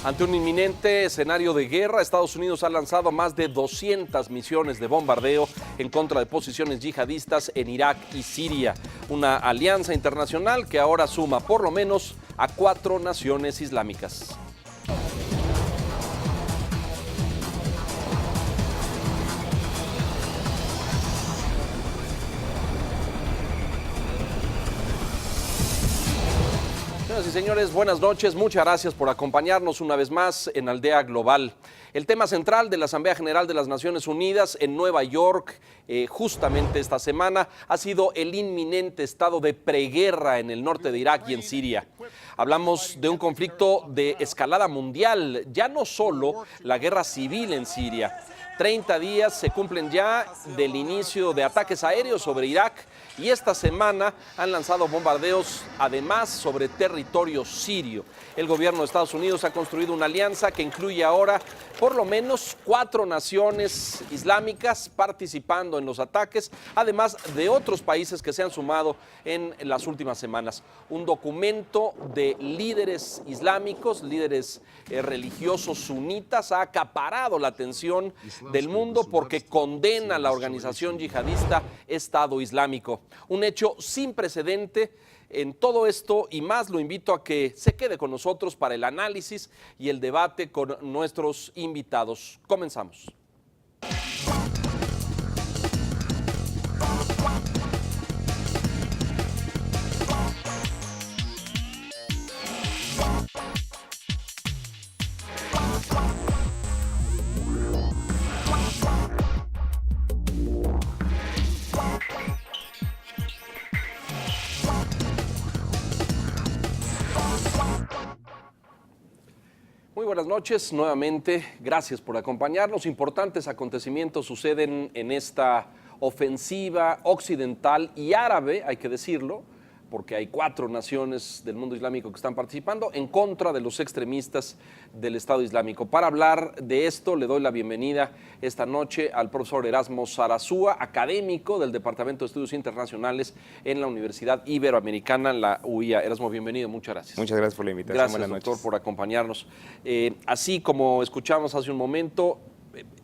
Ante un inminente escenario de guerra, Estados Unidos ha lanzado más de 200 misiones de bombardeo en contra de posiciones yihadistas en Irak y Siria. Una alianza internacional que ahora suma por lo menos a 4 naciones islámicas. Señoras y señores, buenas noches. Muchas gracias por acompañarnos una vez más en Aldea Global. El tema central de la Asamblea General de las Naciones Unidas en Nueva York, justamente esta semana, ha sido el inminente estado de preguerra en el norte de Irak y en Siria. Hablamos de un conflicto de escalada mundial, ya no solo la guerra civil en Siria. 30 días se cumplen ya del inicio de ataques aéreos sobre Irak y esta semana han lanzado bombardeos además sobre territorio sirio. El gobierno de Estados Unidos ha construido una alianza que incluye ahora por lo menos 4 naciones islámicas participando en los ataques, además de otros países que se han sumado en las últimas semanas. Un documento de líderes islámicos, líderes religiosos sunitas, ha acaparado la atención del mundo porque condena a la organización yihadista Estado Islámico. Un hecho sin precedente. En todo esto y más lo invito a que se quede con nosotros para el análisis y el debate con nuestros invitados. Comenzamos. Muy buenas noches, nuevamente, gracias por acompañarnos. Importantes acontecimientos suceden en esta ofensiva occidental y árabe, hay que decirlo, porque hay 4 naciones del mundo islámico que están participando en contra de los extremistas del Estado Islámico. Para hablar de esto, le doy la bienvenida esta noche al profesor Erasmo Sarasúa, académico del Departamento de Estudios Internacionales en la Universidad Iberoamericana, la UIA. Erasmo, bienvenido, muchas gracias. Muchas gracias por la invitación. Gracias, buenas doctor, noches. por acompañarnos. Así como escuchamos hace un momento,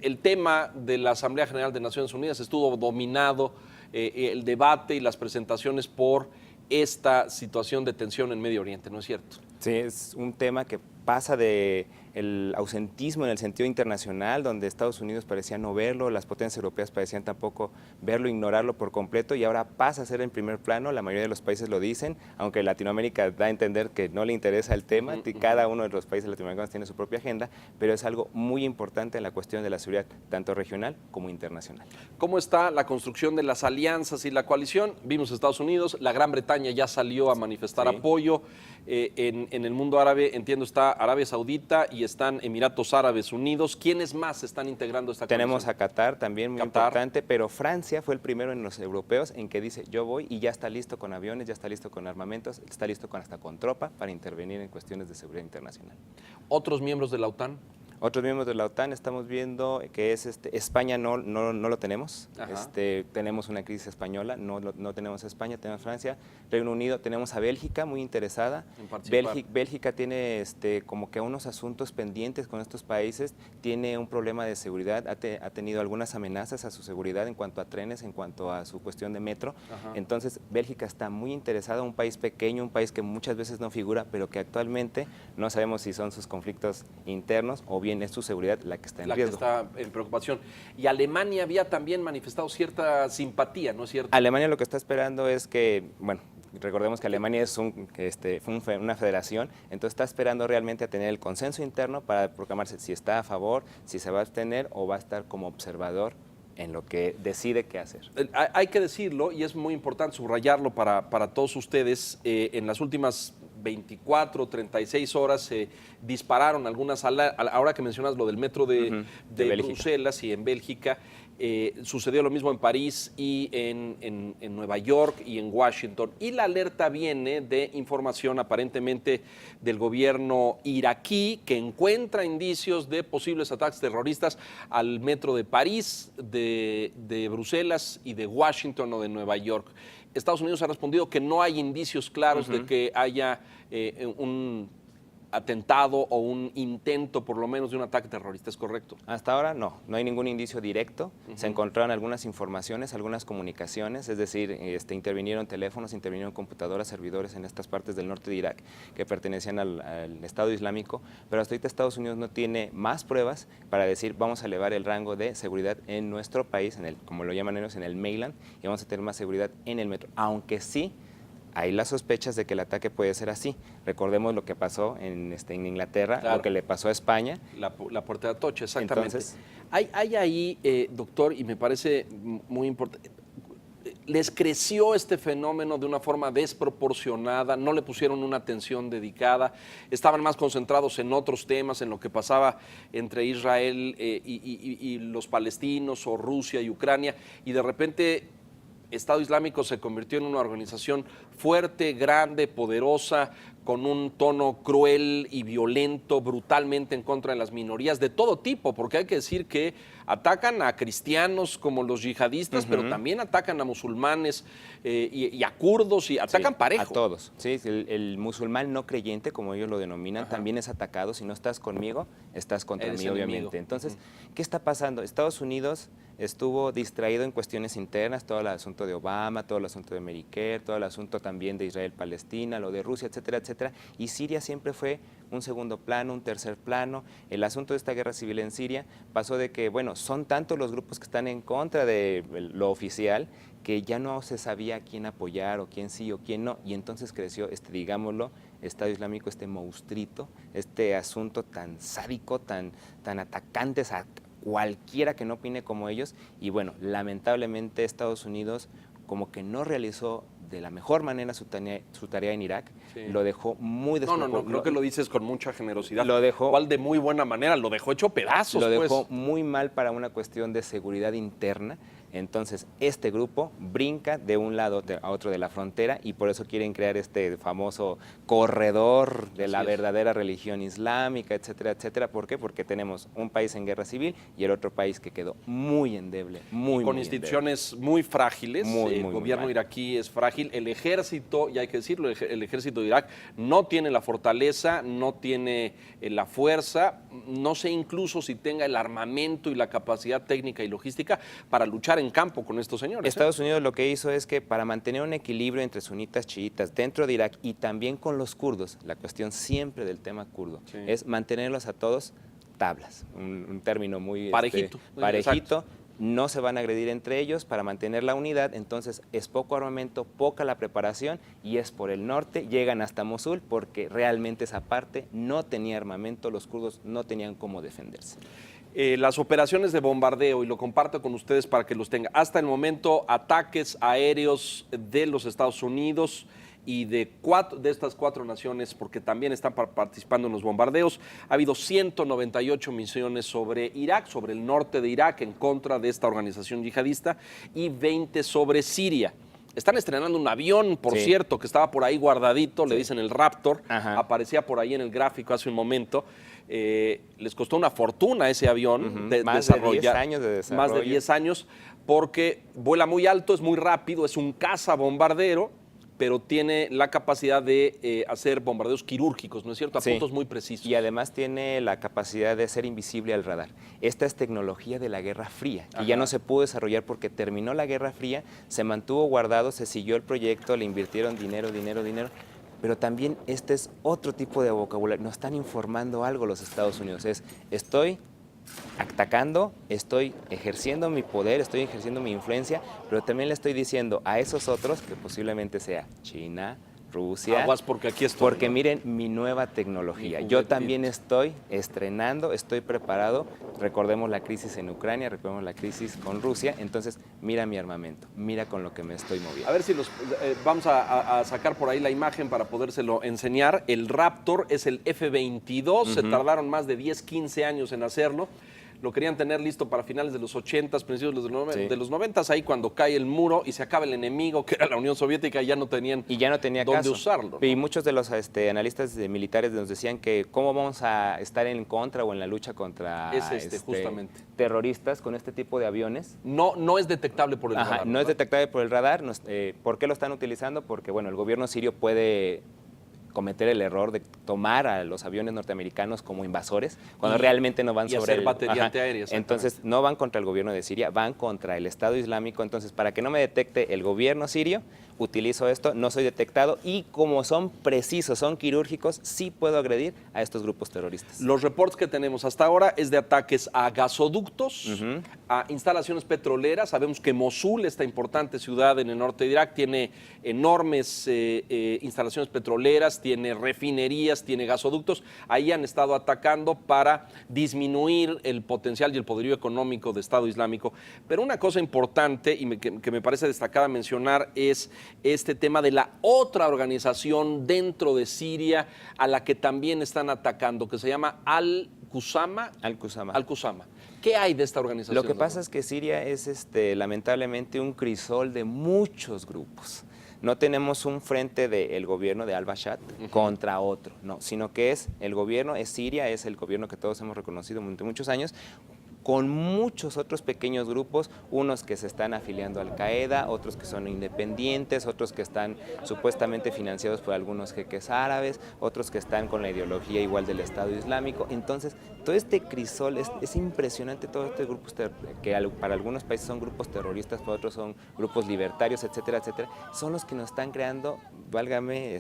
el tema de la Asamblea General de Naciones Unidas estuvo dominado, el debate y las presentaciones por esta situación de tensión en Medio Oriente, ¿no es cierto? Sí, es un tema que pasa de el ausentismo en el sentido internacional, donde Estados Unidos parecía no verlo, las potencias europeas parecían tampoco verlo, ignorarlo por completo, y ahora pasa a ser en primer plano. La mayoría de los países lo dicen, aunque Latinoamérica da a entender que no le interesa el tema, cada uno de los países latinoamericanos tiene su propia agenda, pero es algo muy importante en la cuestión de la seguridad, tanto regional como internacional. ¿Cómo está la construcción de las alianzas y la coalición? Vimos Estados Unidos, la Gran Bretaña ya salió a manifestar apoyo. En el mundo árabe, entiendo, está Arabia Saudita y están Emiratos Árabes Unidos. ¿Quiénes más están integrando esta coalición? Tenemos a Qatar también, muy importante, pero Francia fue el primero en los europeos en que dice yo voy, y ya está listo con aviones, ya está listo con armamentos, está listo hasta con tropa para intervenir en cuestiones de seguridad internacional. ¿Otros miembros de la OTAN? Otros miembros de la OTAN estamos viendo que es España no lo tenemos. Tenemos una crisis española, no tenemos a España, tenemos a Francia, Reino Unido, tenemos a Bélgica muy interesada. Bélgica tiene como que unos asuntos pendientes con estos países, tiene un problema de seguridad, ha tenido algunas amenazas a su seguridad en cuanto a trenes, en cuanto a su cuestión de metro. Entonces Bélgica está muy interesada, un país pequeño, un país que muchas veces no figura, pero que actualmente no sabemos si son sus conflictos internos o bien es su seguridad la que está en riesgo. La que está en preocupación. Y Alemania había también manifestado cierta simpatía, ¿no es cierto? Alemania lo que está esperando es que, bueno, recordemos que Alemania es una federación, entonces está esperando realmente a tener el consenso interno para proclamarse si está a favor, si se va a abstener o va a estar como observador en lo que decide qué hacer. Hay que decirlo, y es muy importante subrayarlo para todos ustedes, en las últimas 24, 36 horas se dispararon algunas, ahora que mencionas lo del metro de Bruselas y en Bélgica, sucedió lo mismo en París y en Nueva York y en Washington. Y la alerta viene de información aparentemente del gobierno iraquí que encuentra indicios de posibles ataques terroristas al metro de París, de Bruselas y de Washington o de Nueva York. Estados Unidos ha respondido que no hay indicios claros de que haya atentado o un intento, por lo menos, de un ataque terrorista, ¿es correcto? Hasta ahora no hay ningún indicio directo. Se encontraron algunas informaciones, algunas comunicaciones, es decir, intervinieron teléfonos, intervinieron computadoras, servidores en estas partes del norte de Irak que pertenecían al Estado Islámico, pero hasta ahorita Estados Unidos no tiene más pruebas para decir vamos a elevar el rango de seguridad en nuestro país, como lo llaman ellos, en el mainland, y vamos a tener más seguridad en el metro, aunque sí hay las sospechas de que el ataque puede ser así. Recordemos lo que pasó en Inglaterra, claro, lo que le pasó a España. La puerta de Atocha, exactamente. Entonces, hay ahí, doctor, y me parece muy importante, les creció este fenómeno de una forma desproporcionada, no le pusieron una atención dedicada, estaban más concentrados en otros temas, en lo que pasaba entre Israel y los palestinos, o Rusia y Ucrania, y de repente Estado Islámico se convirtió en una organización fuerte, grande, poderosa, con un tono cruel y violento, brutalmente en contra de las minorías de todo tipo, porque hay que decir que atacan a cristianos como los yihadistas, pero también atacan a musulmanes y a kurdos, y atacan parejo. A todos. Sí, el musulmán no creyente, como ellos lo denominan, también es atacado. Si no estás conmigo, estás contra mí, obviamente. Entonces, ¿qué está pasando? Estados Unidos estuvo distraído en cuestiones internas, todo el asunto de Obama, todo el asunto de Medicare, todo el asunto también de Israel-Palestina, lo de Rusia, etcétera, etcétera, y Siria siempre fue un segundo plano, un tercer plano. El asunto de esta guerra civil en Siria pasó de que, bueno, son tantos los grupos que están en contra de lo oficial que ya no se sabía quién apoyar o quién sí o quién no, y entonces creció, digámoslo, Estado Islámico, monstruito, este asunto tan sádico, tan atacante a cualquiera que no opine como ellos, y bueno, lamentablemente Estados Unidos como que no realizó de la mejor manera su tarea en Irak, lo dejó muy desproporcionado. No, creo que lo dices con mucha generosidad. Lo dejó, igual de muy buena manera, lo dejó hecho pedazos. Lo dejó muy mal para una cuestión de seguridad interna. Entonces, este grupo brinca de un lado a otro de la frontera, y por eso quieren crear este famoso corredor de la verdadera religión islámica, etcétera, etcétera. ¿Por qué? Porque tenemos un país en guerra civil y el otro país que quedó muy endeble, con instituciones muy frágiles. El gobierno iraquí es frágil. El ejército, y hay que decirlo, el ejército de Irak no tiene la fortaleza, no tiene la fuerza, no sé incluso si tenga el armamento y la capacidad técnica y logística para luchar en campo con estos señores. Estados Unidos lo que hizo es que, para mantener un equilibrio entre sunitas, chiitas dentro de Irak y también con los kurdos, la cuestión siempre del tema kurdo es mantenerlos a todos tablas, un término muy parejito. Parejito. No se van a agredir entre ellos para mantener la unidad. Entonces es poco armamento, poca la preparación, y es por el norte, llegan hasta Mosul porque realmente esa parte no tenía armamento, los kurdos no tenían cómo defenderse. Las operaciones de bombardeo, y lo comparto con ustedes para que los tengan, hasta el momento ataques aéreos de los Estados Unidos y de estas cuatro naciones, porque también están participando en los bombardeos. Ha habido 198 misiones sobre Irak, sobre el norte de Irak, en contra de esta organización yihadista, y 20 sobre Siria. Están estrenando un avión, por cierto, que estaba por ahí guardadito, le dicen el Raptor, aparecía por ahí en el gráfico hace un momento. Les costó una fortuna ese avión, más de 10 años de desarrollo. Más de 10 años, porque vuela muy alto, es muy rápido, es un cazabombardero, pero tiene la capacidad de hacer bombardeos quirúrgicos, ¿no es cierto? A puntos muy precisos. Y además tiene la capacidad de ser invisible al radar. Esta es tecnología de la Guerra Fría, que ya no se pudo desarrollar porque terminó la Guerra Fría, se mantuvo guardado, se siguió el proyecto, le invirtieron dinero, pero también este es otro tipo de vocabulario. Nos están informando algo los Estados Unidos, estoy atacando, estoy ejerciendo mi poder, estoy ejerciendo mi influencia, pero también le estoy diciendo a esos otros, que posiblemente sea China, Rusia, aguas porque aquí estoy, porque miren mi nueva tecnología. Yo también estoy estrenando, estoy preparado. Recordemos la crisis en Ucrania, recordemos la crisis con Rusia. Entonces, mira mi armamento, mira con lo que me estoy moviendo. A ver si vamos a sacar por ahí la imagen para podérselo enseñar. El Raptor es el F-22, se tardaron más de 10, 15 años en hacerlo. Lo querían tener listo para finales de los 80s, principios de los 90s, ahí cuando cae el muro y se acaba el enemigo, que era la Unión Soviética, y ya no tenían dónde usarlo, ¿no? Y muchos de los analistas militares nos decían que cómo vamos a estar en contra o en la lucha contra justamente terroristas con este tipo de aviones. No es detectable por el radar. No es detectable por el radar. ¿Por qué lo están utilizando? Porque bueno, el gobierno sirio puede cometer el error de tomar a los aviones norteamericanos como invasores, cuando realmente no van sobre hacer batería antiaérea. Entonces, no van contra el gobierno de Siria, van contra el Estado Islámico. Entonces, para que no me detecte el gobierno sirio, utilizo esto, no soy detectado y como son precisos, son quirúrgicos, sí puedo agredir a estos grupos terroristas. Los reportes que tenemos hasta ahora es de ataques a gasoductos, a instalaciones petroleras. Sabemos que Mosul, esta importante ciudad en el norte de Irak, tiene enormes instalaciones petroleras, tiene refinerías, tiene gasoductos. Ahí han estado atacando para disminuir el potencial y el poderío económico de Estado Islámico. Pero una cosa importante y que me parece destacada mencionar es este tema de la otra organización dentro de Siria a la que también están atacando, que se llama Al-Qusama. Al-Qusama. ¿Qué hay de esta organización? Lo que pasa es que Siria es lamentablemente un crisol de muchos grupos. No tenemos un frente del gobierno de al-Bashar contra otro, no, sino que es el gobierno, es Siria, es el gobierno que todos hemos reconocido durante muchos años, con muchos otros pequeños grupos, unos que se están afiliando a Al-Qaeda, otros que son independientes, otros que están supuestamente financiados por algunos jeques árabes, otros que están con la ideología igual del Estado Islámico. Entonces, todo este crisol es impresionante, todos estos grupos que para algunos países son grupos terroristas, para otros son grupos libertarios, etcétera, etcétera, son los que nos están creando, válgame,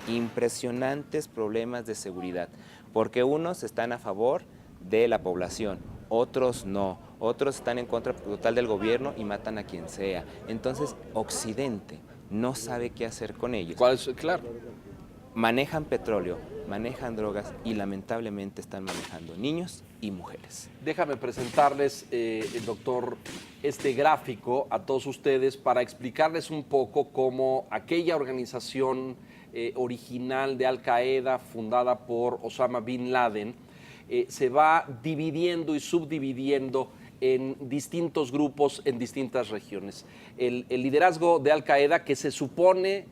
impresionantes problemas de seguridad, porque unos están a favor de la población, otros no, otros están en contra total del gobierno y matan a quien sea. Entonces, Occidente no sabe qué hacer con ellos. ¿Cuál es? Claro. Manejan petróleo, manejan drogas y lamentablemente están manejando niños y mujeres. Déjame presentarles, doctor, este gráfico a todos ustedes para explicarles un poco cómo aquella organización original de Al-Qaeda fundada por Osama Bin Laden se va dividiendo y subdividiendo en distintos grupos en distintas regiones. El liderazgo de Al-Qaeda, que se supone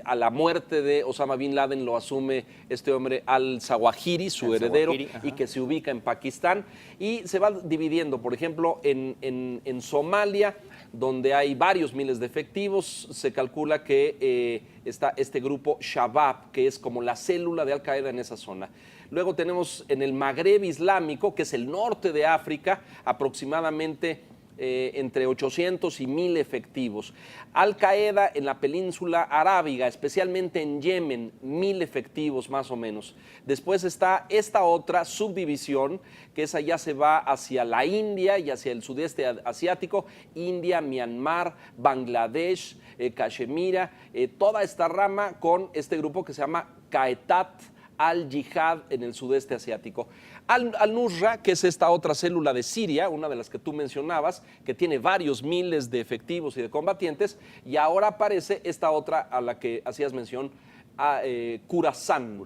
a la muerte de Osama Bin Laden lo asume este hombre al-Zawahiri, su heredero, y que se ubica en Pakistán, y se va dividiendo, por ejemplo, en Somalia, donde hay varios miles de efectivos. Se calcula que está este grupo Shabab, que es como la célula de Al-Qaeda en esa zona. Luego tenemos en el Magreb Islámico, que es el norte de África, aproximadamente entre 800 y 1000 efectivos. Al-Qaeda en la península arábiga, especialmente en Yemen, 1000 efectivos más o menos. Después está esta otra subdivisión, que esa ya se va hacia la India y hacia el sudeste asiático, India, Myanmar, Bangladesh, Cachemira, toda esta rama con este grupo que se llama Qaetat al-Jihad en el sudeste asiático. Al-Nusra, que es esta otra célula de Siria, una de las que tú mencionabas, que tiene varios miles de efectivos y de combatientes, y ahora aparece esta otra a la que hacías mención, Khorasan,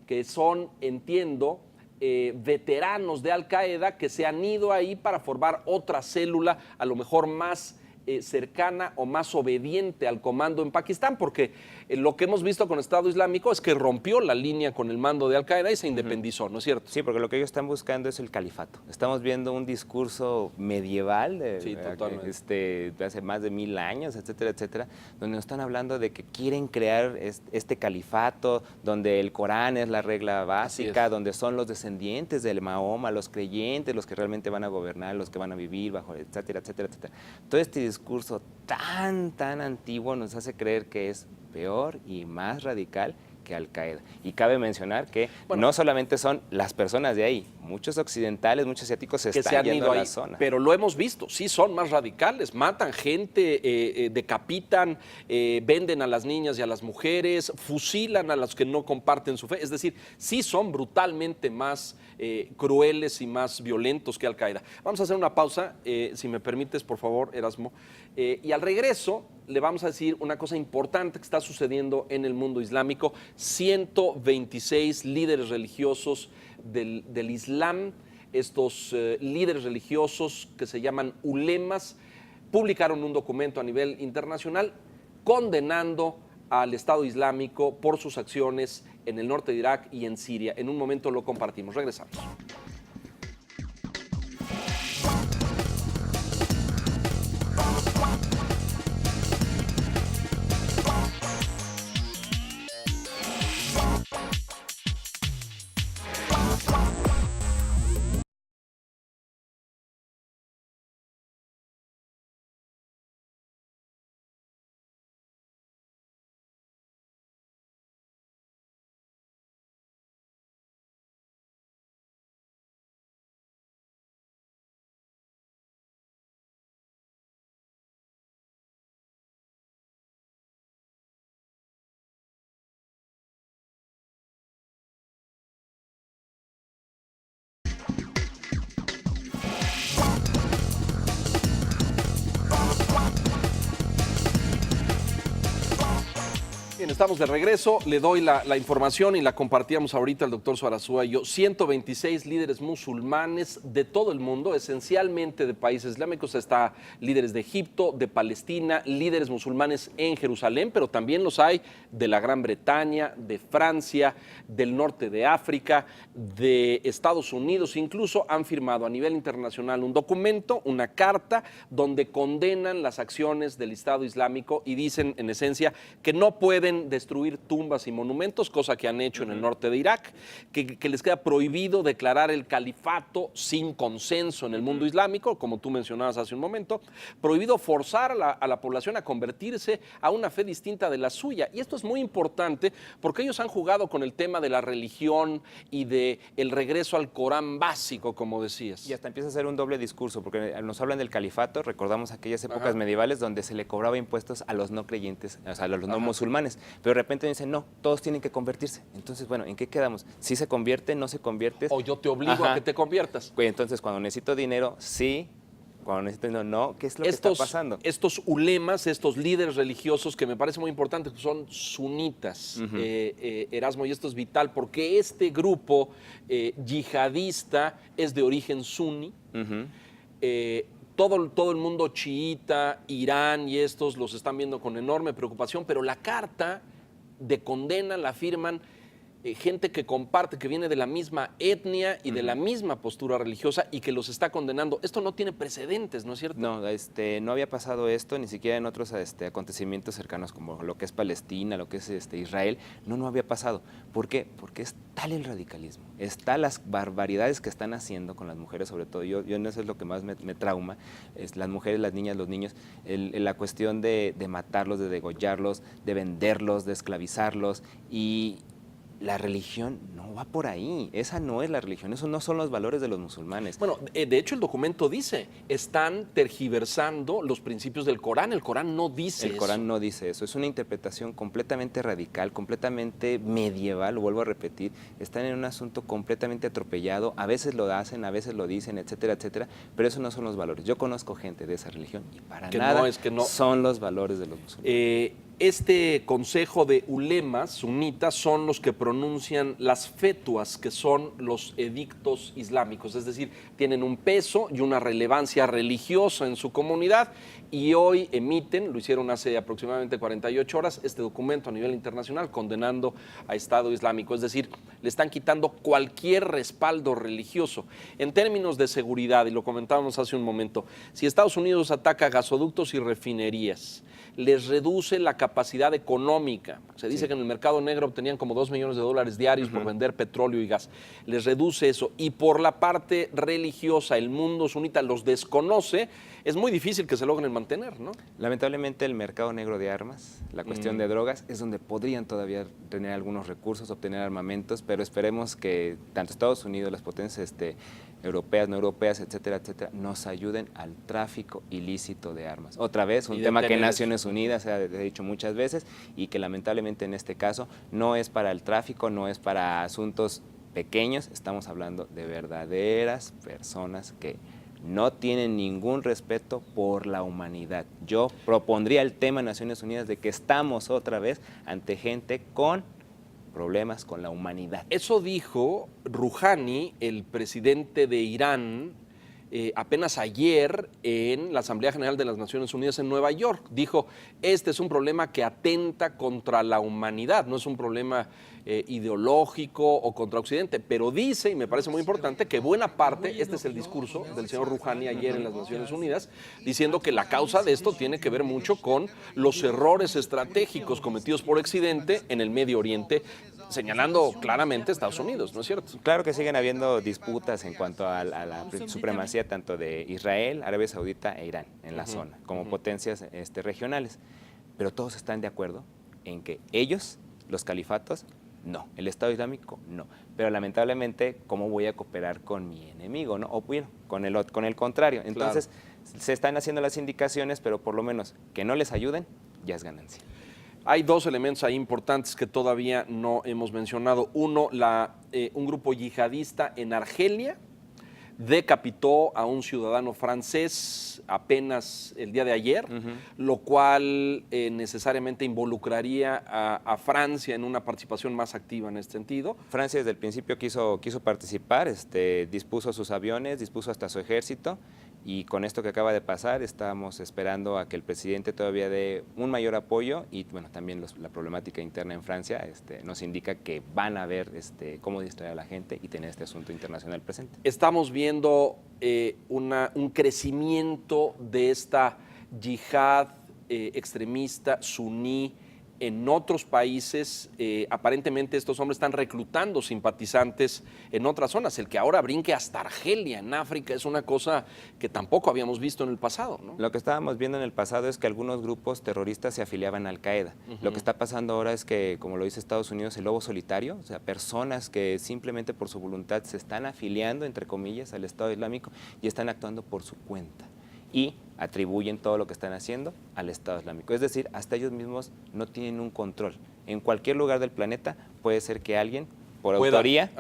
que son, entiendo, veteranos de Al-Qaeda que se han ido ahí para formar otra célula, a lo mejor más cercana o más obediente al comando en Pakistán, porque lo que hemos visto con Estado Islámico es que rompió la línea con el mando de Al-Qaeda y se independizó, ¿no es cierto? Sí, porque lo que ellos están buscando es el califato. Estamos viendo un discurso medieval de hace más de 1000 años, etcétera, etcétera, donde nos están hablando de que quieren crear este califato, donde el Corán es la regla básica, donde son los descendientes del Mahoma, los creyentes, los que realmente van a gobernar, los que van a vivir bajo, etcétera, etcétera, etcétera. Todo este discurso tan antiguo nos hace creer que es peor y más radical que Al-Qaeda. Y cabe mencionar que no solamente son las personas de ahí, muchos occidentales, muchos asiáticos se están yendo a la zona. Pero lo hemos visto, sí son más radicales, matan gente, decapitan, venden a las niñas y a las mujeres, fusilan a los que no comparten su fe, es decir, sí son brutalmente más crueles y más violentos que Al-Qaeda. Vamos a hacer una pausa, si me permites, por favor, Erasmo, y al regreso le vamos a decir una cosa importante que está sucediendo en el mundo islámico. 126 líderes religiosos del Islam, estos líderes religiosos que se llaman ulemas, publicaron un documento a nivel internacional condenando al Estado Islámico por sus acciones en el norte de Irak y en Siria. En un momento lo compartimos. Regresamos. Estamos de regreso, le doy la información y la compartíamos ahorita el doctor Suarazúa y yo. 126 líderes musulmanes de todo el mundo, esencialmente de países islámicos. Está líderes de Egipto, de Palestina, líderes musulmanes en Jerusalén, pero también los hay de la Gran Bretaña, de Francia, del norte de África, de Estados Unidos. Incluso han firmado a nivel internacional un documento, una carta, donde condenan las acciones del Estado Islámico y dicen, en esencia, que no pueden destruir tumbas y monumentos, cosa que han hecho en el norte de Irak, que les queda prohibido declarar el califato sin consenso en el mundo islámico, como tú mencionabas hace un momento, prohibido forzar a la población a convertirse a una fe distinta de la suya. Y esto es muy importante porque ellos han jugado con el tema de la religión y de el regreso al Corán básico, como decías. Y hasta empieza a ser un doble discurso, porque nos hablan del califato, recordamos aquellas épocas medievales donde se le cobraba impuestos a los no creyentes, o sea, a los no musulmanes, pero de repente dicen, no, todos tienen que convertirse. Entonces, bueno, ¿en qué quedamos? ¿Sí se convierte, no se convierte? O yo te obligo a que te conviertas. Pues entonces, cuando necesito dinero, sí. Cuando necesito dinero, no. ¿Qué es lo que está pasando? Estos ulemas, estos líderes religiosos, que me parece muy importante, son sunitas, Erasmo, y esto es vital, porque este grupo yihadista es de origen suní. Todo el mundo chiita, Irán y estos los están viendo con enorme preocupación, pero la carta de condena la firman gente que comparte, que viene de la misma etnia y de la misma postura religiosa y que los está condenando. Esto no tiene precedentes, ¿no es cierto? No, no había pasado esto, ni siquiera en otros acontecimientos cercanos como lo que es Palestina, lo que es Israel, no había pasado. ¿Por qué? Porque es tal el radicalismo, está las barbaridades que están haciendo con las mujeres, sobre todo. Yo eso es lo que más me trauma, es las mujeres, las niñas, los niños, la cuestión de matarlos, de degollarlos, de venderlos, de esclavizarlos, y la religión no va por ahí, esa no es la religión, esos no son los valores de los musulmanes. Bueno, de hecho el documento dice, están tergiversando los principios del Corán, el Corán no dice eso. El Corán no dice eso, es una interpretación completamente radical, completamente medieval, lo vuelvo a repetir, están en un asunto completamente atropellado, a veces lo hacen, a veces lo dicen, etcétera, etcétera, pero esos no son los valores. Yo conozco gente de esa religión y para nada son los valores de los musulmanes. Este consejo de ulemas sunitas son los que pronuncian las fetuas, que son los edictos islámicos, es decir, tienen un peso y una relevancia religiosa en su comunidad y hoy emiten, lo hicieron hace aproximadamente 48 horas, este documento a nivel internacional condenando a Estado Islámico, es decir, le están quitando cualquier respaldo religioso. En términos de seguridad, y lo comentábamos hace un momento, si Estados Unidos ataca gasoductos y refinerías, les reduce la capacidad económica. Se dice que en el mercado negro obtenían como $2 millones diarios por vender petróleo y gas. Les reduce eso. Y por la parte religiosa, el mundo sunita los desconoce, es muy difícil que se logren mantener, ¿no? Lamentablemente el mercado negro de armas, la cuestión de drogas, es donde podrían todavía tener algunos recursos, obtener armamentos, pero esperemos que tanto Estados Unidos, las potencias europeas, no europeas, etcétera, etcétera, nos ayuden al tráfico ilícito de armas. Otra vez, un tema que Naciones Unidas ha dicho muchas veces y que lamentablemente en este caso no es para el tráfico, no es para asuntos pequeños, estamos hablando de verdaderas personas que no tienen ningún respeto por la humanidad. Yo propondría el tema en Naciones Unidas de que estamos otra vez ante gente con problemas con la humanidad. Eso dijo Rouhani, el presidente de Irán, apenas ayer en la Asamblea General de las Naciones Unidas en Nueva York. Dijo, este es un problema que atenta contra la humanidad, no es un problema ideológico o contra Occidente, pero dice, y me parece muy importante, que buena parte, este es el discurso del señor Rouhani ayer en las Naciones Unidas, diciendo que la causa de esto tiene que ver mucho con los errores estratégicos cometidos por Occidente en el Medio Oriente, señalando claramente a Estados Unidos, ¿no es cierto? Claro que siguen habiendo disputas en cuanto a la supremacía tanto de Israel, Arabia Saudita e Irán en la zona, como potencias regionales, pero todos están de acuerdo en que ellos, los califatos, no, el Estado Islámico no, pero lamentablemente, ¿cómo voy a cooperar con mi enemigo? ¿No? O bueno, con el contrario. Entonces, se están haciendo las indicaciones, pero por lo menos que no les ayuden, ya es ganancia. Hay dos elementos ahí importantes que todavía no hemos mencionado. Uno, un grupo yihadista en Argelia decapitó a un ciudadano francés apenas el día de ayer, lo cual necesariamente involucraría a Francia en una participación más activa en este sentido. Francia desde el principio quiso participar, dispuso sus aviones, dispuso hasta su ejército, y con esto que acaba de pasar estamos esperando a que el presidente todavía dé un mayor apoyo, y bueno, también la problemática interna en Francia nos indica que van a ver cómo distraer a la gente y tener este asunto internacional presente. Estamos viendo un crecimiento de esta yihad extremista suní en otros países. Aparentemente estos hombres están reclutando simpatizantes en otras zonas. El que ahora brinque hasta Argelia, en África, es una cosa que tampoco habíamos visto en el pasado, ¿no? Lo que estábamos viendo en el pasado es que algunos grupos terroristas se afiliaban a Al-Qaeda. Lo que está pasando ahora es que, como lo dice Estados Unidos, el lobo solitario, o sea, personas que simplemente por su voluntad se están afiliando, entre comillas, al Estado Islámico y están actuando por su cuenta, y atribuyen todo lo que están haciendo al Estado Islámico. Es decir, hasta ellos mismos no tienen un control. En cualquier lugar del planeta puede ser que alguien, por autoría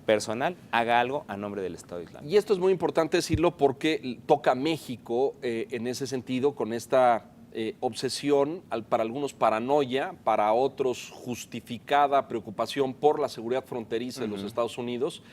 personal, haga algo a nombre del Estado Islámico. Y esto es muy importante decirlo porque toca a México en ese sentido, con esta obsesión, para algunos paranoia, para otros justificada preocupación por la seguridad fronteriza de los Estados Unidos,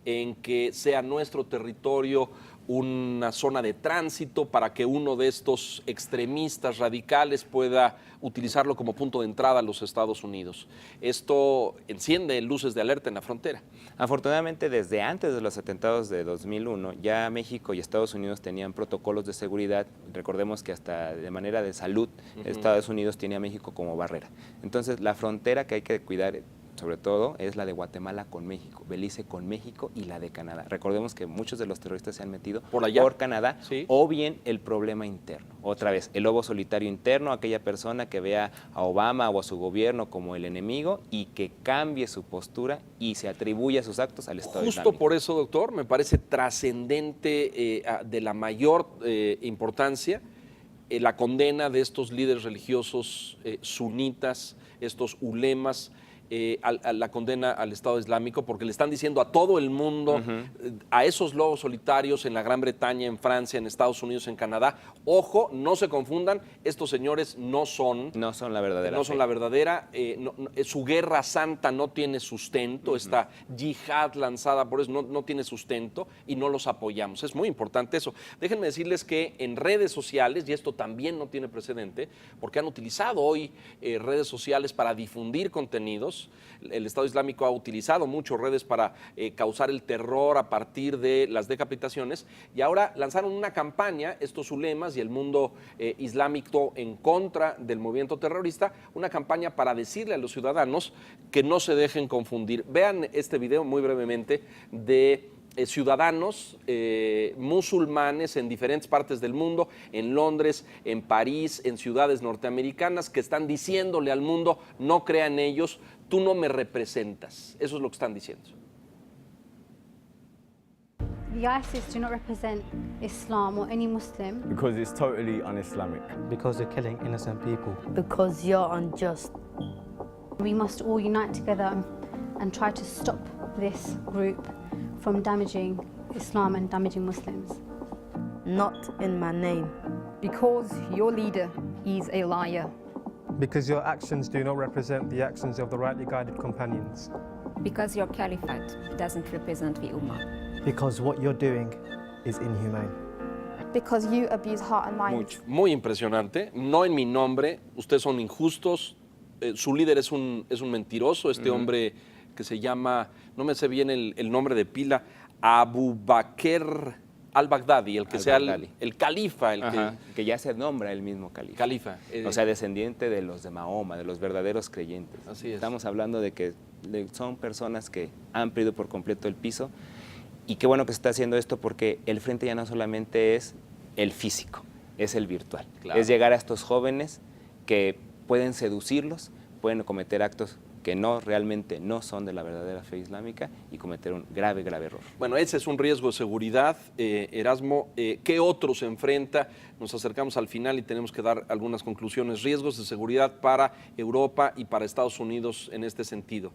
en que sea nuestro territorio una zona de tránsito para que uno de estos extremistas radicales pueda utilizarlo como punto de entrada a los Estados Unidos. Esto enciende luces de alerta en la frontera. Afortunadamente, desde antes de los atentados de 2001, ya México y Estados Unidos tenían protocolos de seguridad. Recordemos que hasta de manera de salud, Estados Unidos tiene a México como barrera. Entonces, la frontera que hay que cuidar, sobre todo, es la de Guatemala con México, Belice con México y la de Canadá. Recordemos que muchos de los terroristas se han metido por Canadá, o bien el problema interno. Otra vez, el lobo solitario interno, aquella persona que vea a Obama o a su gobierno como el enemigo y que cambie su postura y se atribuya sus actos al Estado Islámico. Justo por eso, doctor, me parece trascendente, de la mayor importancia, la condena de estos líderes religiosos sunitas, estos ulemas, a la condena al Estado Islámico, porque le están diciendo a todo el mundo, a esos lobos solitarios en la Gran Bretaña, en Francia, en Estados Unidos, en Canadá, ojo, no se confundan, estos señores no son la verdadera. No son la verdadera, su guerra santa no tiene sustento, esta yihad lanzada por eso no tiene sustento y no los apoyamos. Es muy importante eso. Déjenme decirles que en redes sociales, y esto también no tiene precedente, porque han utilizado hoy redes sociales para difundir contenidos. El Estado Islámico ha utilizado mucho redes para causar el terror a partir de las decapitaciones, y ahora lanzaron una campaña, estos ulemas y el mundo islámico en contra del movimiento terrorista, una campaña para decirle a los ciudadanos que no se dejen confundir. Vean este video muy brevemente de ciudadanos musulmanes en diferentes partes del mundo, en Londres, en París, en ciudades norteamericanas, que están diciéndole al mundo: no crean ellos, tú no me representas. Eso es lo que están diciendo. The ISIS do not represent Islam or any Muslim. Because it's totally un-Islamic. Because they're killing innocent people. Because you're unjust. We must all unite together and try to stop this group from damaging Islam and damaging Muslims. Not in my name. Because your leader is a liar. Because your actions do not represent the actions of the rightly guided companions. Because your caliphate doesn't represent the Ummah. Because what you're doing is inhumane. Because you abuse heart and mind. Muy impresionante. No en mi nombre, ustedes son injustos, su líder es un mentiroso, este hombre que se llama, no me sé bien el nombre de pila, Abu Bakr al-Baghdadi, el que sea el califa. Que ya se nombra el mismo califa. O sea, descendiente de los de Mahoma, de los verdaderos creyentes. Así es. Estamos hablando de que son personas que han perdido por completo el piso, y qué bueno que se está haciendo esto, porque el frente ya no solamente es el físico, es el virtual. Claro. Es llegar a estos jóvenes que pueden seducirlos, pueden cometer actos que no, realmente no son de la verdadera fe islámica y cometer un grave, grave error. Bueno, ese es un riesgo de seguridad. Erasmo, ¿qué otro se enfrenta? Nos acercamos al final y tenemos que dar algunas conclusiones. Riesgos de seguridad para Europa y para Estados Unidos en este sentido.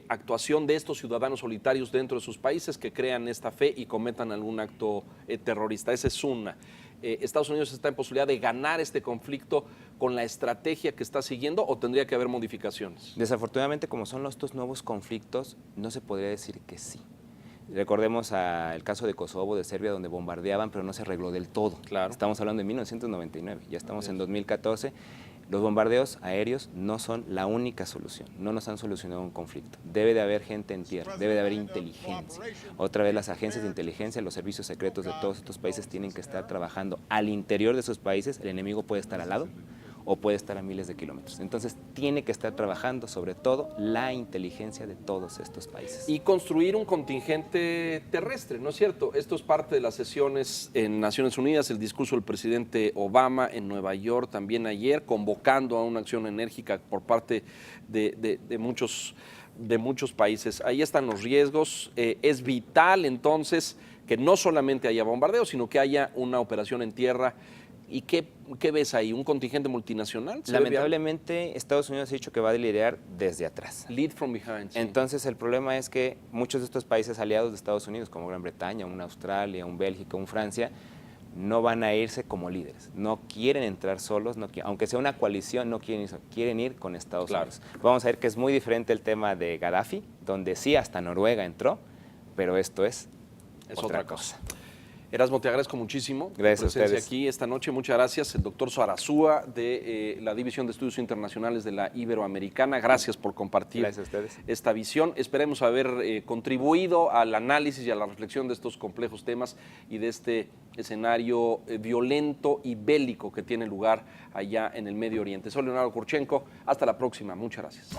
Actuación de estos ciudadanos solitarios dentro de sus países que crean esta fe y cometan algún acto terrorista. Esa es una. ¿Estados Unidos está en posibilidad de ganar este conflicto con la estrategia que está siguiendo o tendría que haber modificaciones? Desafortunadamente, como son estos nuevos conflictos, no se podría decir que sí. Recordemos el caso de Kosovo, de Serbia, donde bombardeaban, pero no se arregló del todo. Claro. Estamos hablando de 1999, ya estamos en 2014. Los bombardeos aéreos no son la única solución, no nos han solucionado un conflicto. Debe de haber gente en tierra, debe de haber inteligencia. Otra vez las agencias de inteligencia, los servicios secretos de todos estos países tienen que estar trabajando al interior de sus países. El enemigo puede estar al lado o puede estar a miles de kilómetros. Entonces tiene que estar trabajando sobre todo la inteligencia de todos estos países. Y construir un contingente terrestre, ¿no es cierto? Esto es parte de las sesiones en Naciones Unidas, el discurso del presidente Obama en Nueva York también ayer, convocando a una acción enérgica por parte de muchos países. Ahí están los riesgos. Es vital entonces que no solamente haya bombardeos, sino que haya una operación en tierra. ¿Y qué ves ahí? ¿Un contingente multinacional? Lamentablemente, Estados Unidos ha dicho que va a liderar desde atrás. Lead from behind. Sí. Entonces, el problema es que muchos de estos países aliados de Estados Unidos, como Gran Bretaña, una Australia, un Bélgica, un Francia, no van a irse como líderes. No quieren entrar solos, aunque sea una coalición, no quieren ir con Estados Unidos. Vamos a ver que es muy diferente el tema de Gaddafi, donde sí hasta Noruega entró, pero esto es otra cosa. Erasmo, te agradezco muchísimo tu presencia aquí esta noche. Muchas gracias. El doctor Soarazúa de la División de Estudios Internacionales de la Iberoamericana. Gracias por compartir esta visión. Esperemos haber contribuido al análisis y a la reflexión de estos complejos temas y de este escenario violento y bélico que tiene lugar allá en el Medio Oriente. Soy Leonardo Kurchenko. Hasta la próxima. Muchas gracias.